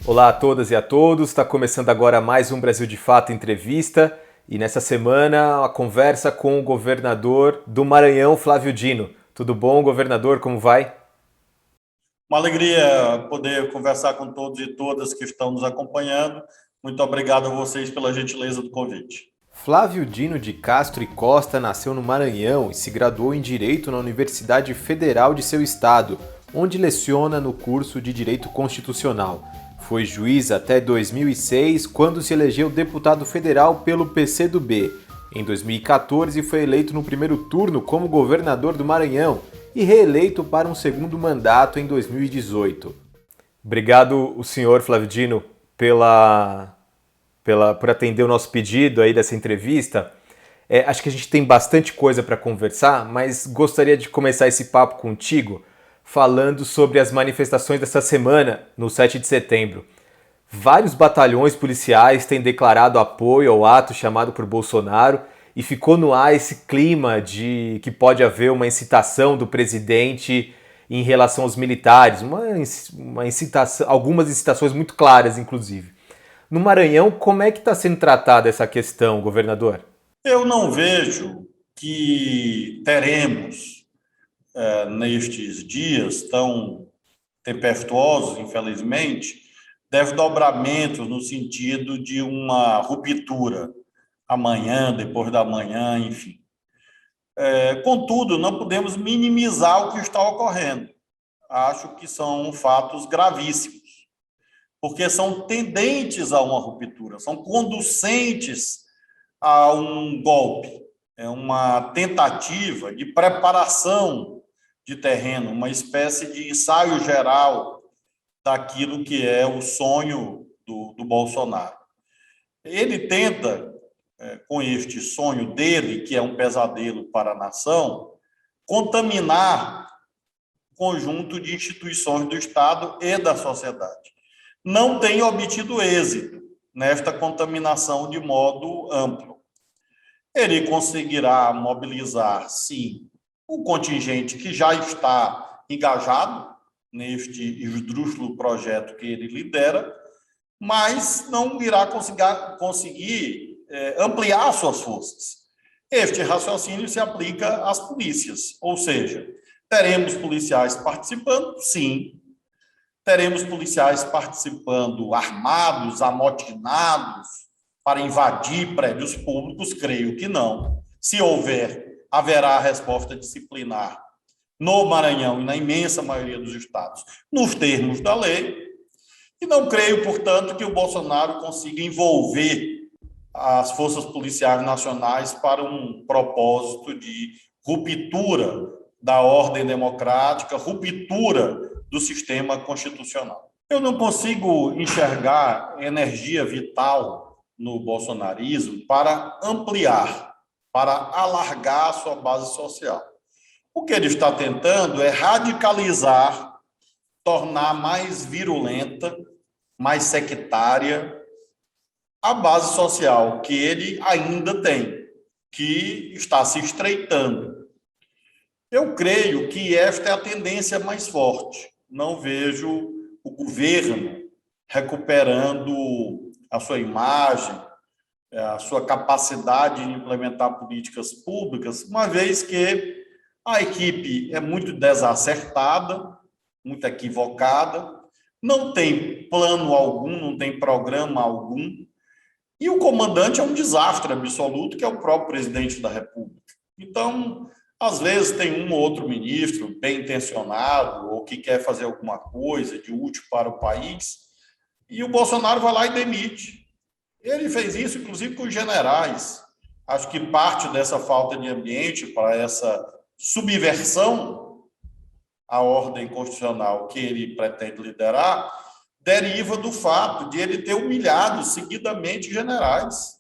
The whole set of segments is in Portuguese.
Olá a todas e a todos, está começando agora mais um Brasil de Fato entrevista e nessa semana a conversa com o governador do Maranhão, Flávio Dino. Tudo bom, governador? Como vai? Uma alegria poder conversar com todos e todas que estão nos acompanhando. Muito obrigado a vocês pela gentileza do convite. Flávio Dino de Castro e Costa nasceu no Maranhão e se graduou em Direito na Universidade Federal de seu estado, onde leciona no curso de Direito Constitucional. Foi juiz até 2006, quando se elegeu deputado federal pelo PCdoB. Em 2014, foi eleito no primeiro turno como governador do Maranhão e reeleito para um segundo mandato em 2018. Obrigado, o senhor Flávio Dino, por atender o nosso pedido aí dessa entrevista. Acho que a gente tem bastante coisa para conversar, mas gostaria de começar esse papo contigo falando sobre as manifestações dessa semana, no 7 de setembro. Vários batalhões policiais têm declarado apoio ao ato chamado por Bolsonaro e ficou no ar esse clima de que pode haver uma incitação do presidente em relação aos militares, uma incitação, algumas incitações muito claras, inclusive. No Maranhão, como é que está sendo tratada essa questão, governador? Eu não vejo que teremos, nestes dias tão tempestuosos, infelizmente, desdobramentos no sentido de uma ruptura amanhã, depois da manhã, enfim. Contudo, não podemos minimizar o que está ocorrendo. Acho que são fatos gravíssimos, porque são tendentes a uma ruptura, são conducentes a um golpe. É uma tentativa de preparação de terreno, uma espécie de ensaio geral daquilo que é o sonho do Bolsonaro. Ele tenta, com este sonho dele, que é um pesadelo para a nação, contaminar o conjunto de instituições do Estado e da sociedade. Não tem obtido êxito nesta contaminação de modo amplo. Ele conseguirá mobilizar, sim, o contingente que já está engajado neste esdrúxulo projeto que ele lidera, mas não irá conseguir ampliar suas forças. Este raciocínio se aplica às polícias, ou seja, teremos policiais participando, sim, teremos policiais participando armados, amotinados, para invadir prédios públicos? Creio que não. Se houver, haverá resposta disciplinar no Maranhão e na imensa maioria dos estados, nos termos da lei. E não creio, portanto, que o Bolsonaro consiga envolver as forças policiais nacionais para um propósito de ruptura da ordem democrática, ruptura do sistema constitucional. Eu não consigo enxergar energia vital no bolsonarismo para ampliar, para alargar a sua base social. O que ele está tentando é radicalizar, tornar mais virulenta, mais sectária a base social que ele ainda tem, que está se estreitando. Eu creio que esta é a tendência mais forte. Não vejo o governo recuperando a sua imagem, a sua capacidade de implementar políticas públicas, uma vez que a equipe é muito desacertada, muito equivocada, não tem plano algum, não tem programa algum, e o comandante é um desastre absoluto, que é o próprio presidente da República. Então, às vezes tem um ou outro ministro bem intencionado ou que quer fazer alguma coisa de útil para o país, e o Bolsonaro vai lá e demite. Ele fez isso, inclusive, com os generais. Acho que parte dessa falta de ambiente para essa subversão à ordem constitucional que ele pretende liderar deriva do fato de ele ter humilhado seguidamente generais.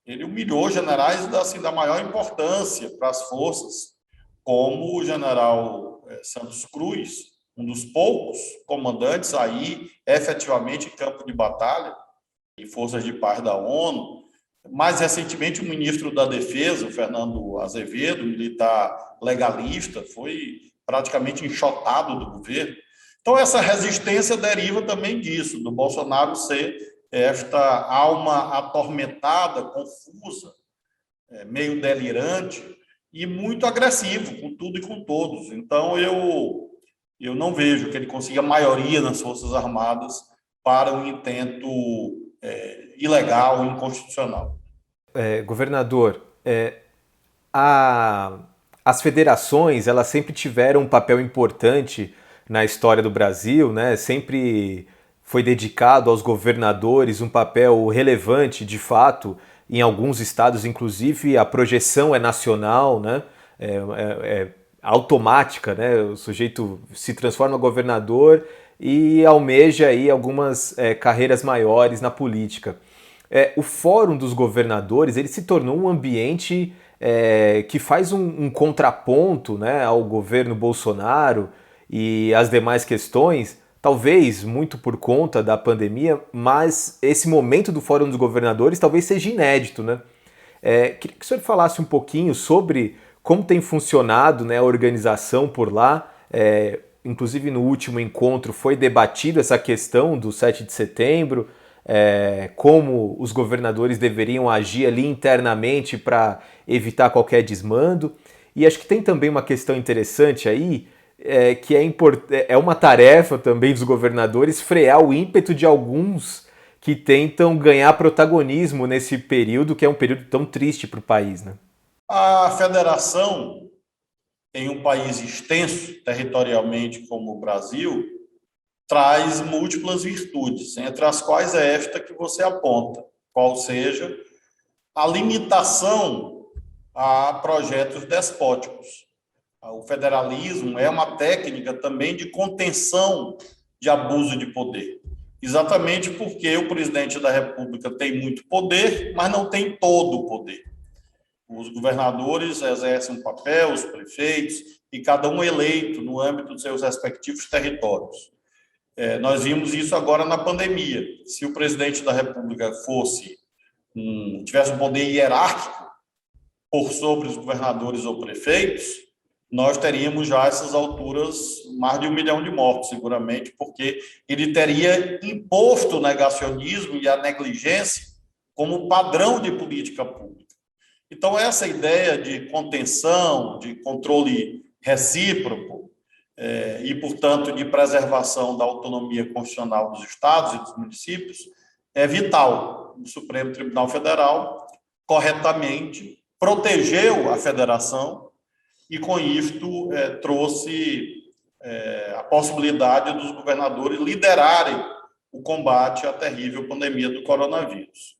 Ele humilhou generais assim, da maior importância para as forças, como o general Santos Cruz, um dos poucos comandantes aí efetivamente em campo de batalha, em forças de paz da ONU. Mais recentemente, o ministro da Defesa, o Fernando Azevedo, militar legalista, foi praticamente enxotado do governo. Então, essa resistência deriva também disso, do Bolsonaro ser esta alma atormentada, confusa, meio delirante e muito agressivo com tudo e com todos. Então, eu não vejo que ele consiga maioria nas Forças Armadas para um intento ilegal, inconstitucional. Governador, as federações elas sempre tiveram um papel importante na história do Brasil, né? Sempre foi dedicado aos governadores um papel relevante, de fato, em alguns estados, inclusive a projeção é nacional, né? É automática, né? O sujeito se transforma em governador e almeja aí algumas carreiras maiores na política. O Fórum dos Governadores ele se tornou um ambiente que faz um contraponto, né, ao governo Bolsonaro e às demais questões, talvez muito por conta da pandemia, mas esse momento do Fórum dos Governadores talvez seja inédito, né? Queria que o senhor falasse um pouquinho sobre como tem funcionado, né, a organização por lá. Inclusive no último encontro foi debatido essa questão do 7 de setembro, como os governadores deveriam agir ali internamente para evitar qualquer desmando. E acho que tem também uma questão interessante aí, que é uma tarefa também dos governadores frear o ímpeto de alguns que tentam ganhar protagonismo nesse período, que é um período tão triste para o país, né? A federação, em um país extenso territorialmente como o Brasil, traz múltiplas virtudes, entre as quais é esta que você aponta, qual seja a limitação a projetos despóticos. O federalismo é uma técnica também de contenção de abuso de poder, exatamente porque o presidente da República tem muito poder, mas não tem todo o poder. Os governadores exercem um papel, os prefeitos, e cada um eleito no âmbito dos seus respectivos territórios. Nós vimos isso agora na pandemia. Se o presidente da República tivesse um poder hierárquico por sobre os governadores ou prefeitos, nós teríamos já a essas alturas mais de 1 milhão de mortos, seguramente, porque ele teria imposto o negacionismo e a negligência como padrão de política pública. Então, essa ideia de contenção, de controle recíproco, e, portanto, de preservação da autonomia constitucional dos estados e dos municípios, é vital. O Supremo Tribunal Federal, corretamente, protegeu a federação e, com isto, trouxe a possibilidade dos governadores liderarem o combate à terrível pandemia do coronavírus.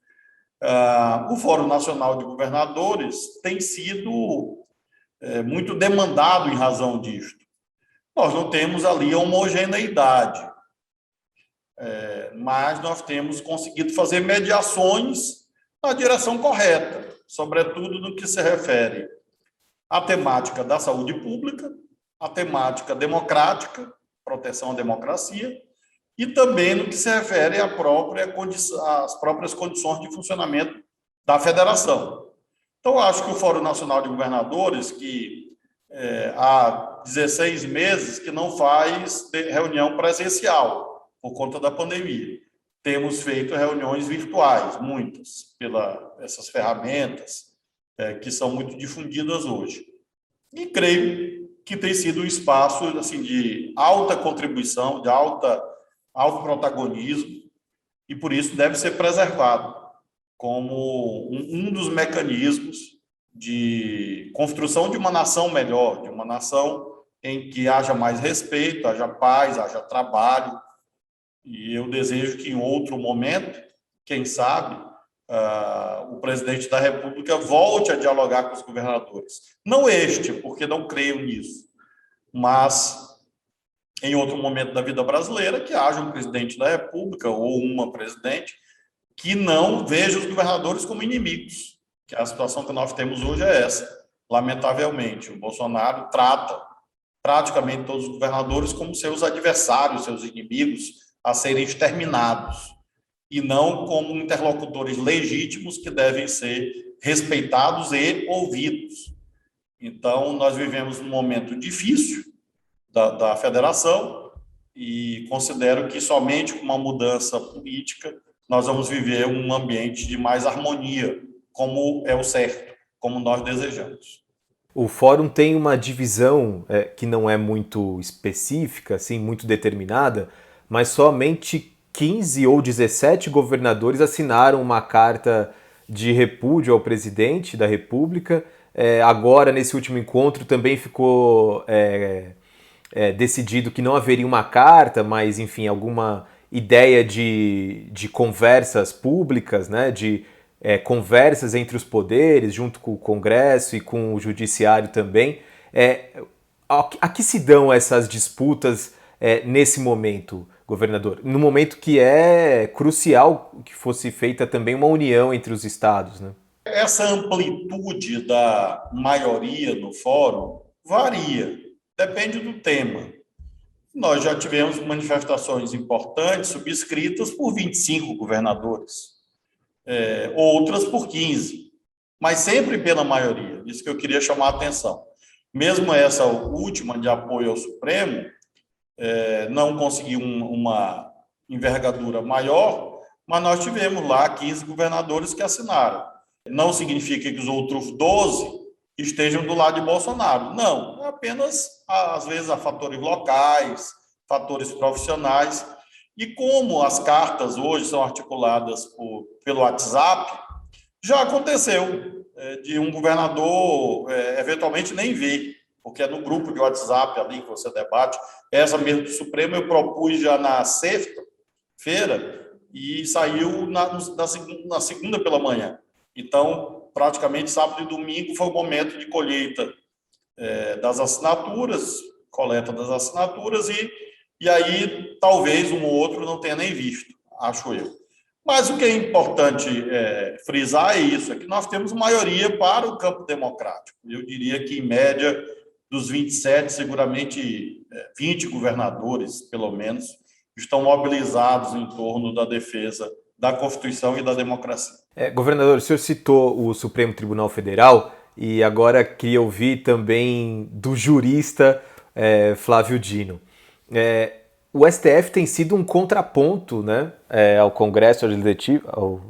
O Fórum Nacional de Governadores tem sido muito demandado em razão disto. Nós não temos ali a homogeneidade, mas nós temos conseguido fazer mediações na direção correta, sobretudo no que se refere à temática da saúde pública, à temática democrática, proteção à democracia, e também no que se refere às próprias condições de funcionamento da federação. Então, acho que o Fórum Nacional de Governadores, que há 16 meses que não faz reunião presencial por conta da pandemia. Temos feito reuniões virtuais, muitas, essas ferramentas que são muito difundidas hoje. E creio que tem sido um espaço assim, de alta contribuição, de alto protagonismo, e por isso deve ser preservado como um dos mecanismos de construção de uma nação melhor, de uma nação em que haja mais respeito, haja paz, haja trabalho. E eu desejo que em outro momento, quem sabe, o presidente da República volte a dialogar com os governadores. Não este, porque não creio nisso, mas em outro momento da vida brasileira, que haja um presidente da República ou uma presidente que não veja os governadores como inimigos. Que a situação que nós temos hoje é essa. Lamentavelmente, o Bolsonaro trata praticamente todos os governadores como seus adversários, seus inimigos a serem exterminados, e não como interlocutores legítimos que devem ser respeitados e ouvidos. Então, nós vivemos um momento difícil da federação e considero que somente com uma mudança política nós vamos viver um ambiente de mais harmonia, como é o certo, como nós desejamos. O fórum tem uma divisão que não é muito específica, assim, muito determinada, mas somente 15 ou 17 governadores assinaram uma carta de repúdio ao presidente da República. Agora, nesse último encontro, também ficou decidido que não haveria uma carta, mas, enfim, alguma ideia de conversas públicas, né, de conversas entre os poderes, junto com o Congresso e com o Judiciário também. A que se dão essas disputas nesse momento, governador? No momento que é crucial que fosse feita também uma união entre os estados, né? Essa amplitude da maioria no fórum varia, depende do tema. Nós já tivemos manifestações importantes subscritas por 25 governadores, outras por 15, mas sempre pela maioria. Isso que eu queria chamar a atenção. Mesmo essa última de apoio ao Supremo, não conseguiu uma envergadura maior, mas nós tivemos lá 15 governadores que assinaram. Não significa que os outros 12 estejam do lado de Bolsonaro. Não, apenas, às vezes, há fatores locais, fatores profissionais. E como as cartas hoje são articuladas pelo WhatsApp, já aconteceu de um governador eventualmente nem ver, porque é no grupo de WhatsApp ali que você debate. Essa mesmo do Supremo eu propus já na sexta-feira e saiu na segunda pela manhã. Então, praticamente sábado e domingo foi o momento de colheita das assinaturas, coleta das assinaturas, e aí talvez um ou outro não tenha nem visto, acho eu. Mas o que é importante frisar é isso, é que nós temos maioria para o campo democrático. Eu diria que, em média, dos 27, seguramente 20 governadores, pelo menos, estão mobilizados em torno da defesa da Constituição e da democracia. Governador, o senhor citou o Supremo Tribunal Federal e agora queria ouvir também do jurista Flávio Dino. O STF tem sido um contraponto, né, ao Congresso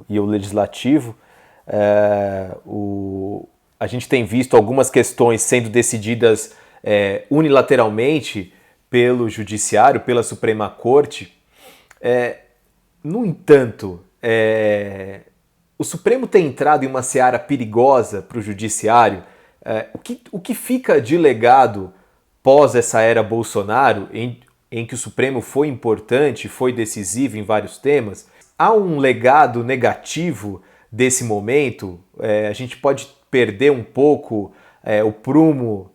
e ao Legislativo. A gente tem visto algumas questões sendo decididas unilateralmente pelo Judiciário, pela Suprema Corte. No entanto, o Supremo tem entrado em uma seara perigosa para o Judiciário. O que fica de legado pós essa era Bolsonaro, em que o Supremo foi importante, foi decisivo em vários temas? Há um legado negativo desse momento? A gente pode perder um pouco o prumo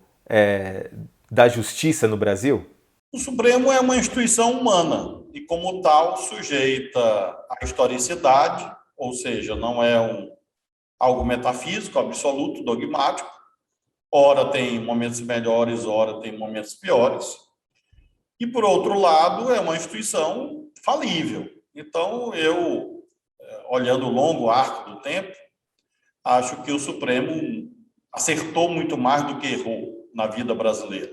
da justiça no Brasil? O Supremo é uma instituição humana e, como tal, sujeita à historicidade, ou seja, não é algo metafísico, absoluto, dogmático. Ora tem momentos melhores, ora tem momentos piores. E, por outro lado, é uma instituição falível. Então, eu, olhando o longo arco do tempo, acho que o Supremo acertou muito mais do que errou na vida brasileira.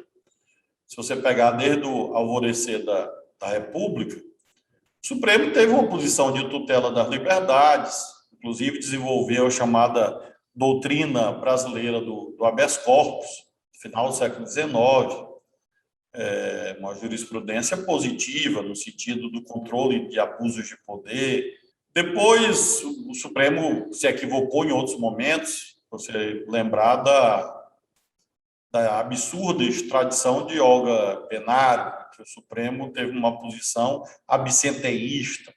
Se você pegar desde o alvorecer da República, o Supremo teve uma posição de tutela das liberdades, inclusive desenvolveu a chamada doutrina brasileira do habeas corpus, final do século XIX, uma jurisprudência positiva no sentido do controle de abusos de poder. Depois, o Supremo se equivocou em outros momentos, você lembrar da absurda extradição de Olga Benário, que o Supremo teve uma posição absenteísta,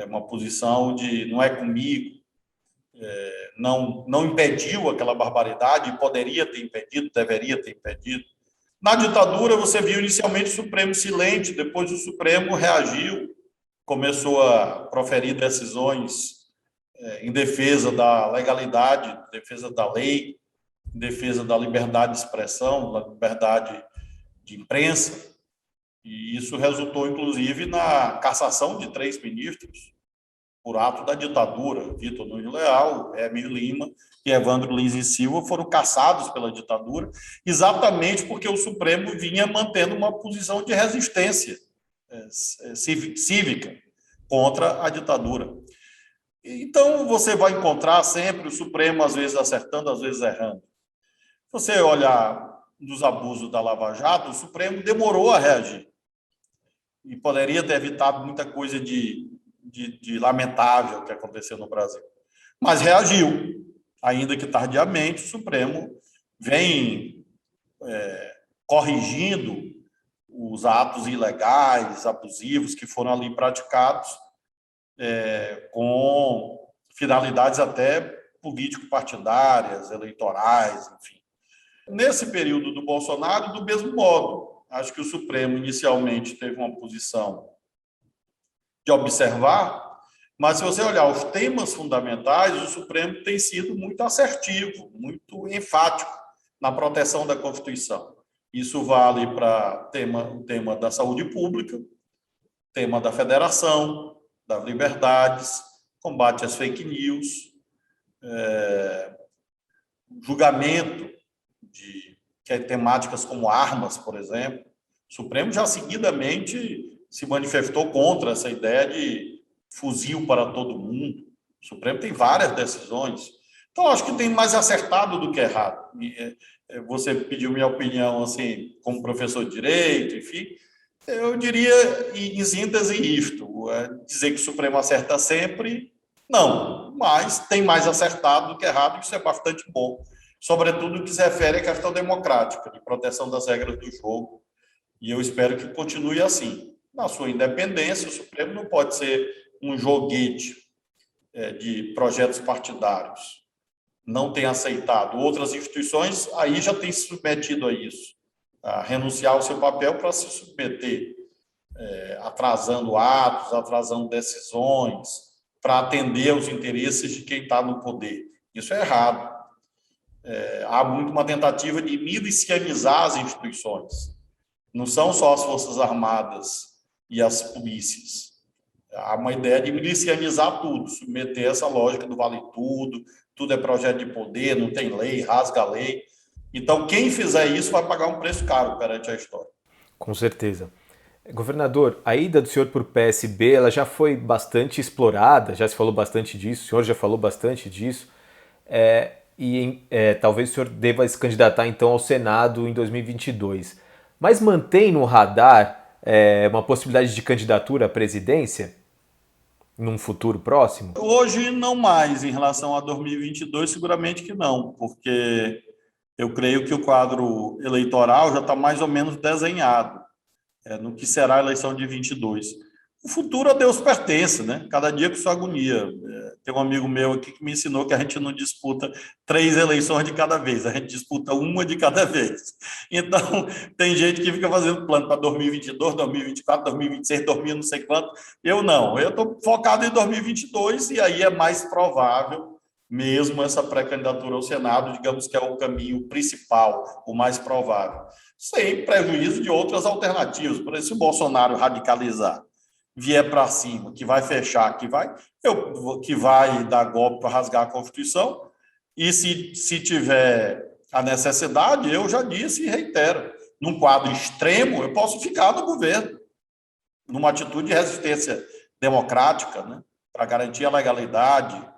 uma posição de não é comigo, não impediu aquela barbaridade, poderia ter impedido, deveria ter impedido. Na ditadura, você viu inicialmente o Supremo silente, depois o Supremo reagiu, começou a proferir decisões em defesa da legalidade, defesa da lei, em defesa da liberdade de expressão, da liberdade de imprensa, e isso resultou, inclusive, na cassação de 3 ministros por ato da ditadura. Vitor Nunes Leal, Hermes Lima e Evandro Lins e Silva foram cassados pela ditadura, exatamente porque o Supremo vinha mantendo uma posição de resistência cívica contra a ditadura. Então, você vai encontrar sempre o Supremo, às vezes acertando, às vezes errando. Se você olhar dos abusos da Lava Jato, o Supremo demorou a reagir e poderia ter evitado muita coisa de lamentável que aconteceu no Brasil. Mas reagiu, ainda que tardiamente. O Supremo vem corrigindo os atos ilegais, abusivos que foram ali praticados com finalidades até político-partidárias, eleitorais, enfim. Nesse período do Bolsonaro, do mesmo modo, acho que o Supremo inicialmente teve uma posição de observar, mas se você olhar os temas fundamentais, o Supremo tem sido muito assertivo, muito enfático na proteção da Constituição. Isso vale para o tema da saúde pública, tema da federação, das liberdades, combate às fake news, julgamento de temáticas como armas, por exemplo. O Supremo já seguidamente se manifestou contra essa ideia de fuzil para todo mundo. O Supremo tem várias decisões. Então, acho que tem mais acertado do que errado. Você pediu minha opinião, assim, como professor de direito, enfim. Eu diria, em síntese, isto. Dizer que o Supremo acerta sempre, não. Mas tem mais acertado do que errado, e isso é bastante bom. Sobretudo no que se refere à questão democrática, de proteção das regras do jogo. E eu espero que continue assim. Na sua independência, o Supremo não pode ser um joguete de projetos partidários. Não tem aceitado. Outras instituições aí já têm se submetido a isso, a renunciar ao seu papel para se submeter, atrasando atos, atrasando decisões, para atender aos interesses de quem está no poder. Isso é errado. Há muito uma tentativa de milicianizar as instituições. Não são só as Forças Armadas e as polícias. Há uma ideia de milicianizar tudo, submeter essa lógica do vale tudo, tudo é projeto de poder, não tem lei, rasga a lei. Então, quem fizer isso vai pagar um preço caro perante a história. Com certeza. Governador, a ida do senhor para o PSB ela já foi bastante explorada, já se falou bastante disso, o senhor já falou bastante disso, talvez o senhor deva se candidatar então ao Senado em 2022. Mas mantém no radar uma possibilidade de candidatura à presidência num futuro próximo? Hoje não mais, em relação a 2022, seguramente que não, porque eu creio que o quadro eleitoral já está mais ou menos desenhado no que será a eleição de 22. O futuro a Deus pertence, né? Cada dia com sua agonia. Tem um amigo meu aqui que me ensinou que a gente não disputa 3 eleições de cada vez, a gente disputa uma de cada vez. Então, tem gente que fica fazendo plano para 2022, 2024, 2026, 2000, não sei quanto. Eu não, eu estou focado em 2022 e aí é mais provável mesmo essa pré-candidatura ao Senado, digamos que é o caminho principal, o mais provável, sem prejuízo de outras alternativas. Por exemplo, se o Bolsonaro radicalizar, vier para cima, que vai fechar, que vai dar golpe para rasgar a Constituição, e se tiver a necessidade, eu já disse e reitero, num quadro extremo, eu posso ficar no governo, numa atitude de resistência democrática, né, para garantir a legalidade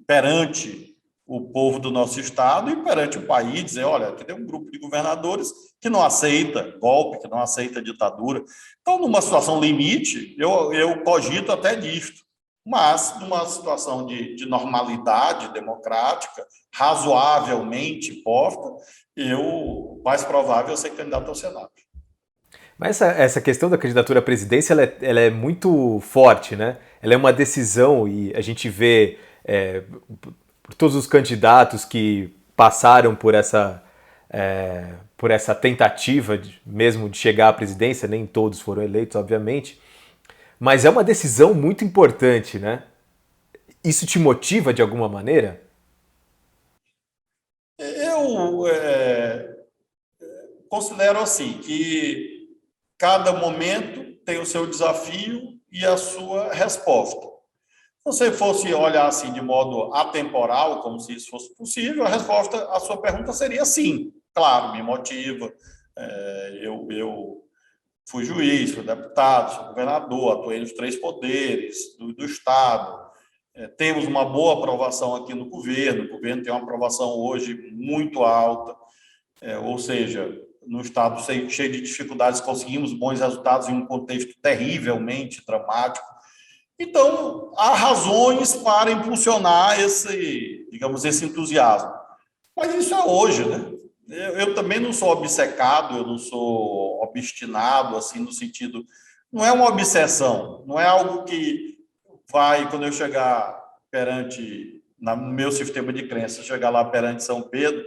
perante o povo do nosso estado e perante o país, dizer, olha, aqui tem um grupo de governadores que não aceita golpe, que não aceita ditadura. Então, numa situação limite, eu cogito até disto, mas numa situação de normalidade democrática, razoavelmente posta, mais provável ser candidato ao Senado. Mas essa questão da candidatura à presidência ela é muito forte, né? Ela é uma decisão e a gente vê por todos os candidatos que passaram por essa tentativa mesmo de chegar à presidência, nem todos foram eleitos, obviamente, mas é uma decisão muito importante, né? Isso te motiva de alguma maneira? Eu considero assim, que cada momento tem o seu desafio e a sua resposta. Se você fosse olhar assim de modo atemporal, como se isso fosse possível, a resposta à sua pergunta seria sim. Claro, me motiva. Eu Fui juiz, fui deputado, sou governador, atuei nos três poderes do Estado. Temos uma boa aprovação aqui no governo. O governo tem uma aprovação hoje muito alta, ou seja, no Estado cheio de dificuldades, conseguimos bons resultados em um contexto terrivelmente dramático. Então, há razões para impulsionar digamos, esse entusiasmo. Mas isso é hoje, né? Eu também não sou obcecado, eu não sou obstinado, assim, no sentido... Não é uma obsessão, não é algo que vai, quando eu chegar perante, no meu sistema de crença, chegar lá perante São Pedro,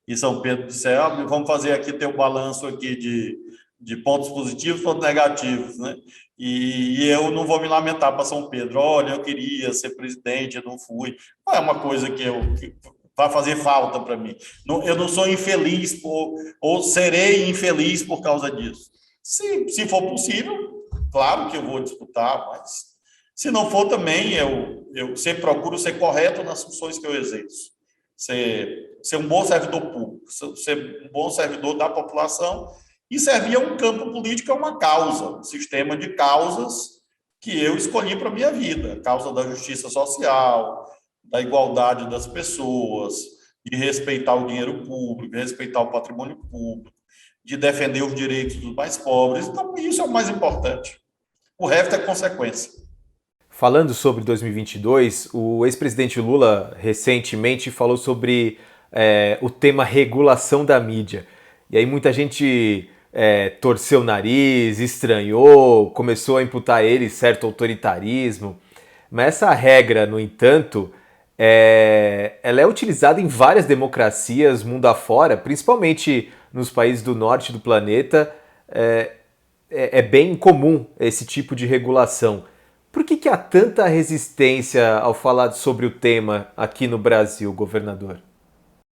e São Pedro disser, vamos fazer aqui teu balanço aqui de pontos positivos, pontos negativos, né? E eu não vou me lamentar para São Pedro, olha, eu queria ser presidente, eu não fui. Não é uma coisa que vai fazer falta para mim. Eu não sou infeliz ou serei infeliz por causa disso. Se for possível, claro que eu vou disputar, mas se não for também, eu sempre procuro ser correto nas funções que eu exerço. Ser um bom servidor público, ser um bom servidor da população e servir a um campo político, a uma causa, um sistema de causas que eu escolhi para a minha vida. A causa da justiça social, da igualdade das pessoas, de respeitar o dinheiro público, de respeitar o patrimônio público, de defender os direitos dos mais pobres. Então, isso é o mais importante. O resto é consequência. Falando sobre 2022, o ex-presidente Lula recentemente falou sobre o tema regulação da mídia. E aí muita gente torceu o nariz, estranhou, começou a imputar a ele certo autoritarismo. Mas essa regra, no entanto, ela é utilizada em várias democracias mundo afora, principalmente nos países do norte do planeta. É bem comum esse tipo de regulação. Por que há tanta resistência ao falar sobre o tema aqui no Brasil, governador?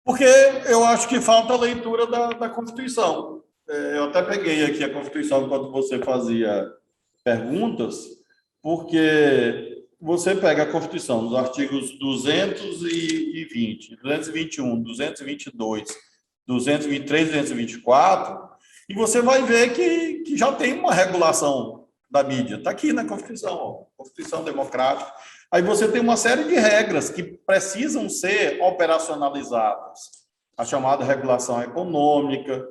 Porque eu acho que falta a leitura da Constituição. Eu até peguei aqui a Constituição enquanto você fazia perguntas, porque você pega a Constituição nos artigos 220, 221, 222, 223, 224, e você vai ver que já tem uma regulação da mídia. Está aqui na Constituição, ó, Constituição Democrática. Aí você tem uma série de regras que precisam ser operacionalizadas. A chamada regulação econômica,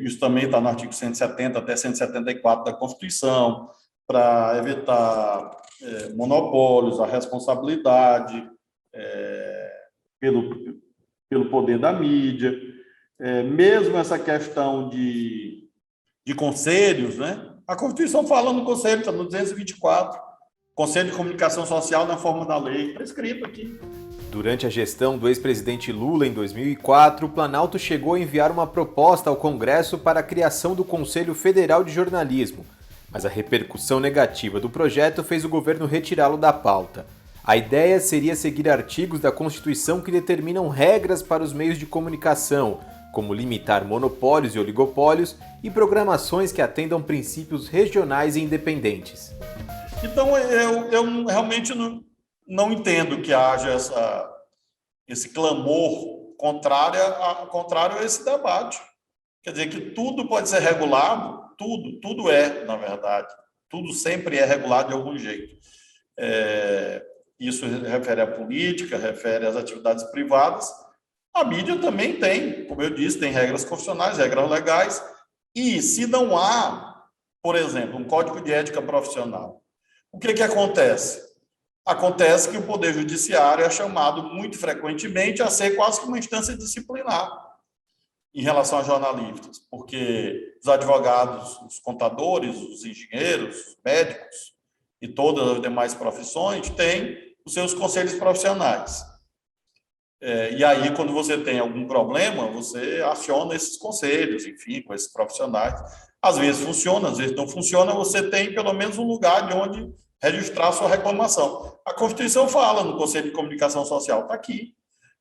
isso também está no artigo 170 até 174 da Constituição, para evitar monopólios, a responsabilidade pelo poder da mídia. Mesmo essa questão de conselhos, né? A Constituição fala no Conselho, está no 224. Conselho de Comunicação Social na forma da lei, está escrito aqui. Durante a gestão do ex-presidente Lula em 2004, o Planalto chegou a enviar uma proposta ao Congresso para a criação do Conselho Federal de Jornalismo, mas a repercussão negativa do projeto fez o governo retirá-lo da pauta. A ideia seria seguir artigos da Constituição que determinam regras para os meios de comunicação, como limitar monopólios e oligopólios e programações que atendam princípios regionais e independentes. Então, eu realmente não entendo que haja esse clamor contrário a esse debate. Quer dizer que tudo pode ser regulado, tudo é, na verdade. Tudo sempre é regulado de algum jeito. Isso refere à política, refere às atividades privadas. A mídia também tem, como eu disse, tem regras constitucionais, regras legais. E se não há, por exemplo, um código de ética profissional, o que acontece? Acontece que o Poder Judiciário é chamado muito frequentemente a ser quase que uma instância disciplinar em relação a jornalistas, porque os advogados, os contadores, os engenheiros, os médicos e todas as demais profissões têm os seus conselhos profissionais. E aí, quando você tem algum problema, você aciona esses conselhos, enfim, com esses profissionais. Às vezes funciona, às vezes não funciona, você tem pelo menos um lugar de onde registrar a sua reclamação. A Constituição fala no Conselho de Comunicação Social, está aqui.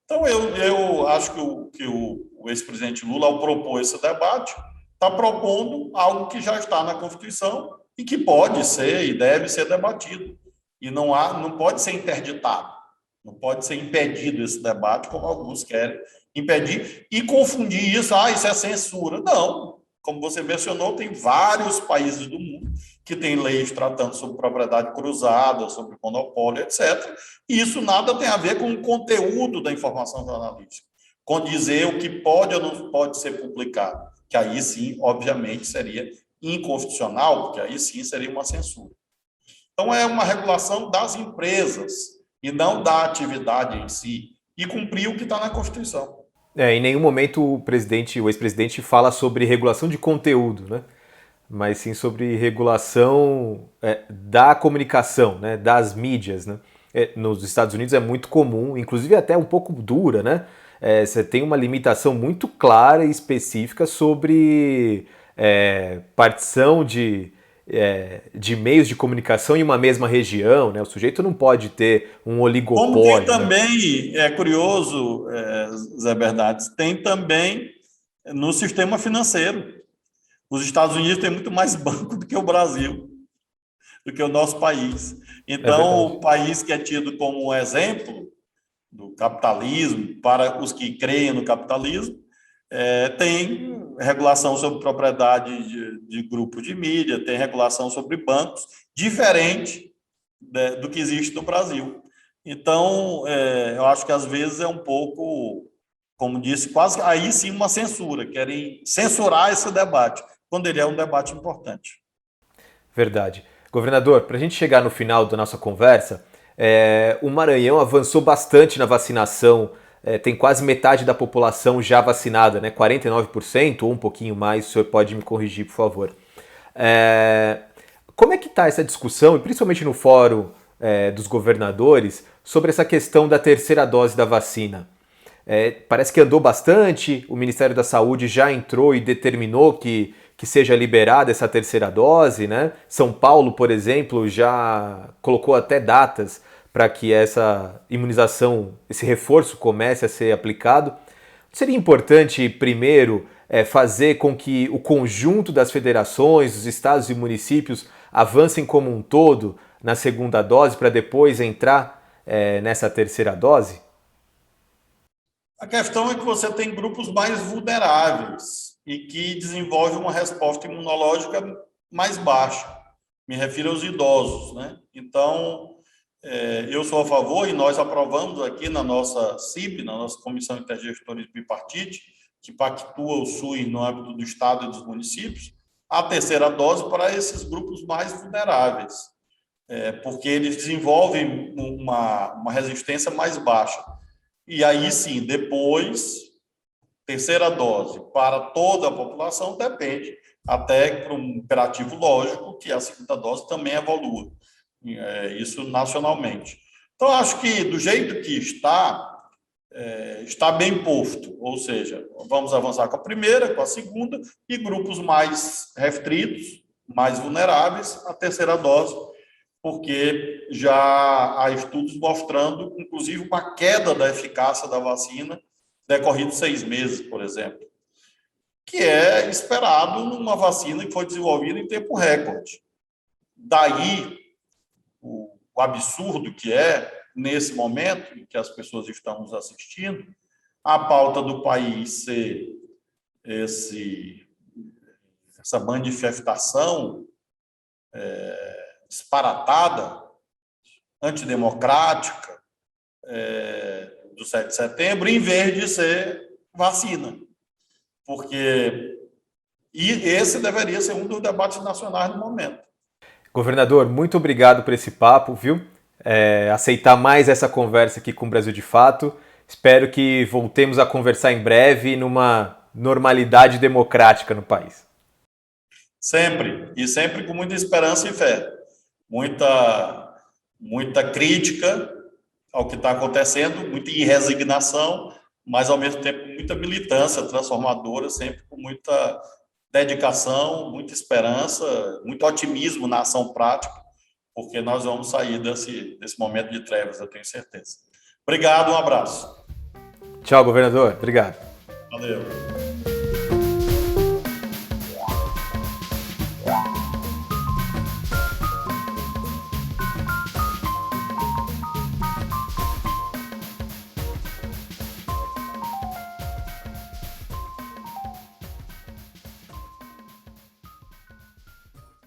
Então, eu acho que o ex-presidente Lula, ao propor esse debate, está propondo algo que já está na Constituição e que pode ser e deve ser debatido. E não pode ser interditado. Não pode ser impedido esse debate, como alguns querem impedir, e confundir isso, isso é censura. Não, como você mencionou, tem vários países do mundo que têm leis tratando sobre propriedade cruzada, sobre monopólio, etc. E isso nada tem a ver com o conteúdo da informação jornalística, com dizer o que pode ou não pode ser publicado, que aí sim, obviamente, seria inconstitucional, porque aí sim seria uma censura. Então, é uma regulação das empresas e não da atividade em si, e cumprir o que está na Constituição. Em nenhum momento o ex-presidente fala sobre regulação de conteúdo, né? Mas sim sobre regulação da comunicação, né? Das mídias, né? Nos Estados Unidos é muito comum, inclusive até um pouco dura, né? Você tem uma limitação muito clara e específica sobre partição de meios de comunicação em uma mesma região, né? O sujeito não pode ter um Como tem oligopólio, né? também, é curioso, Zé Bernardes, tem também no sistema financeiro. Os Estados Unidos têm muito mais banco do que o Brasil, do que o nosso país. É Então, verdade. o país que é tido como um exemplo do capitalismo, para os que creem no capitalismo, tem regulação sobre propriedade de grupo de mídia, tem regulação sobre bancos, diferente do que existe no Brasil. Então, eu acho que às vezes é um pouco, como disse, quase aí sim uma censura, querem censurar esse debate, quando ele é um debate importante. Verdade. Governador, para a gente chegar no final da nossa conversa, o Maranhão avançou bastante na vacinação, tem quase metade da população já vacinada, né? 49% ou um pouquinho mais, o senhor pode me corrigir, por favor. Como é que está essa discussão, e principalmente no fórum dos governadores, sobre essa questão da terceira dose da vacina? Parece que andou bastante, o Ministério da Saúde já entrou e determinou que seja liberada essa terceira dose, né? São Paulo, por exemplo, já colocou até datas para que essa imunização, esse reforço comece a ser aplicado. Seria importante, primeiro, fazer com que o conjunto das federações, dos estados e municípios avancem como um todo na segunda dose para depois entrar nessa terceira dose? A questão é que você tem grupos mais vulneráveis e que desenvolvem uma resposta imunológica mais baixa. Me refiro aos idosos, né? Então, eu sou a favor, e nós aprovamos aqui na nossa CIB, na nossa Comissão Intergestora Bipartite, que pactua o SUS no âmbito do Estado e dos municípios, a terceira dose para esses grupos mais vulneráveis, porque eles desenvolvem uma resistência mais baixa. E aí sim, depois, terceira dose para toda a população depende, até para um imperativo lógico, que a segunda dose também evolua, isso nacionalmente. Então, acho que do jeito que está bem posto, ou seja, vamos avançar com a primeira, com a segunda, e grupos mais restritos, mais vulneráveis, a terceira dose, porque já há estudos mostrando, inclusive, uma queda da eficácia da vacina decorrido 6 meses, por exemplo, que é esperado numa vacina que foi desenvolvida em tempo recorde. Daí, o absurdo que nesse momento em que as pessoas estão nos assistindo, a pauta do país ser essa manifestação disparatada, antidemocrática, do 7 de setembro, em vez de ser vacina. E esse deveria ser um dos debates nacionais no momento. Governador, muito obrigado por esse papo, viu? Aceitar mais essa conversa aqui com o Brasil de Fato. Espero que voltemos a conversar em breve numa normalidade democrática no país. Sempre, e sempre com muita esperança e fé. Muita crítica ao que está acontecendo, muita resignação, mas, ao mesmo tempo, muita militância transformadora, sempre com muita dedicação, muita esperança, muito otimismo na ação prática, porque nós vamos sair desse momento de trevas, eu tenho certeza. Obrigado, um abraço. Tchau, governador. Obrigado. Valeu.